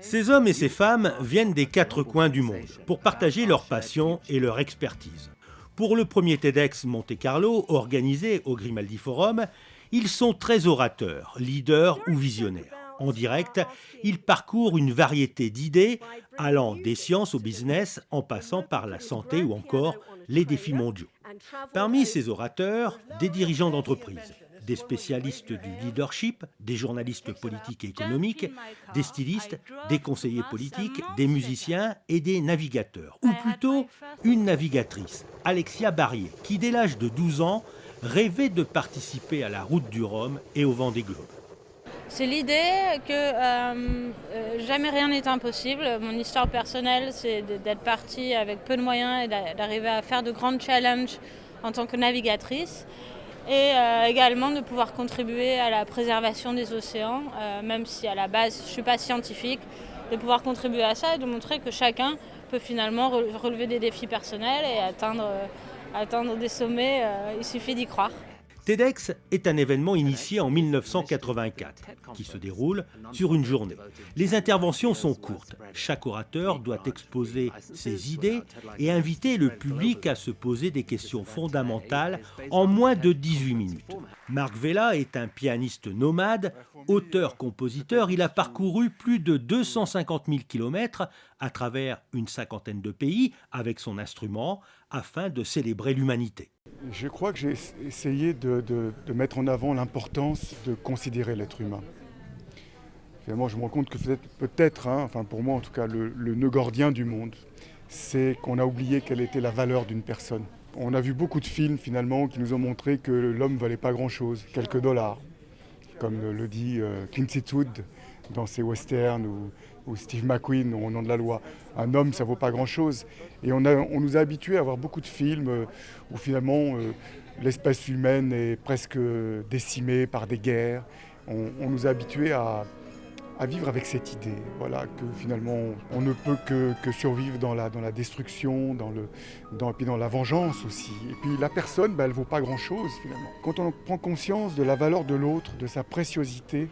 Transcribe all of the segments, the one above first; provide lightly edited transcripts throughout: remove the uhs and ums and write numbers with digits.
Ces hommes et ces femmes viennent des quatre coins du monde pour partager leur passion et leur expertise. Pour le premier TEDx Monte Carlo, organisé au Grimaldi Forum, ils sont très orateurs, leaders ou visionnaires. En direct, ils parcourent une variété d'idées allant des sciences au business en passant par la santé ou encore les défis mondiaux. Parmi ces orateurs, des dirigeants d'entreprise, des spécialistes du leadership, des journalistes politiques et économiques, des stylistes, des conseillers politiques, des musiciens et des navigateurs. Ou plutôt, une navigatrice, Alexia Barrier, qui dès l'âge de 12 ans rêvait de participer à la Route du Rhum et au Vendée Globe. C'est l'idée que jamais rien n'est impossible. Mon histoire personnelle, c'est d'être partie avec peu de moyens et d'arriver à faire de grands challenges en tant que navigatrice. Et également de pouvoir contribuer à la préservation des océans, même si à la base je ne suis pas scientifique, de pouvoir contribuer à ça et de montrer que chacun peut finalement relever des défis personnels et atteindre des sommets, il suffit d'y croire. TEDx est un événement initié en 1984 qui se déroule sur une journée. Les interventions sont courtes. Chaque orateur doit exposer ses idées et inviter le public à se poser des questions fondamentales en moins de 18 minutes. Marc Vella est un pianiste nomade, auteur-compositeur. Il a parcouru plus de 250 000 kilomètres à travers une cinquantaine de pays avec son instrument afin de célébrer l'humanité. Je crois que j'ai essayé de mettre en avant l'importance de considérer l'être humain. Finalement, je me rends compte que peut-être, enfin pour moi en tout cas, le nœud gordien du monde, c'est qu'on a oublié quelle était la valeur d'une personne. On a vu beaucoup de films finalement qui nous ont montré que l'homme ne valait pas grand-chose, quelques dollars, comme le dit Clint Eastwood dans ses westerns ou Steve McQueen au Nom de la loi. Un homme, ça vaut pas grand-chose. Et on nous a habitués à voir beaucoup de films où finalement l'espèce humaine est presque décimée par des guerres. On nous a habitués à vivre avec cette idée, voilà, que finalement on ne peut que survivre dans la destruction, et puis dans la vengeance aussi. Et puis la personne, elle ne vaut pas grand-chose finalement. Quand on prend conscience de la valeur de l'autre, de sa préciosité,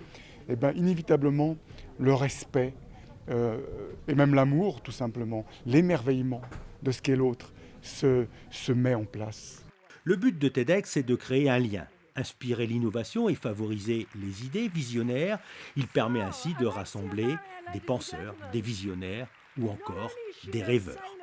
inévitablement le respect, et même l'amour tout simplement, l'émerveillement de ce qu'est l'autre se met en place. Le but de TEDx est de créer un lien, inspirer l'innovation et favoriser les idées visionnaires. Il permet ainsi de rassembler des penseurs, des visionnaires ou encore des rêveurs.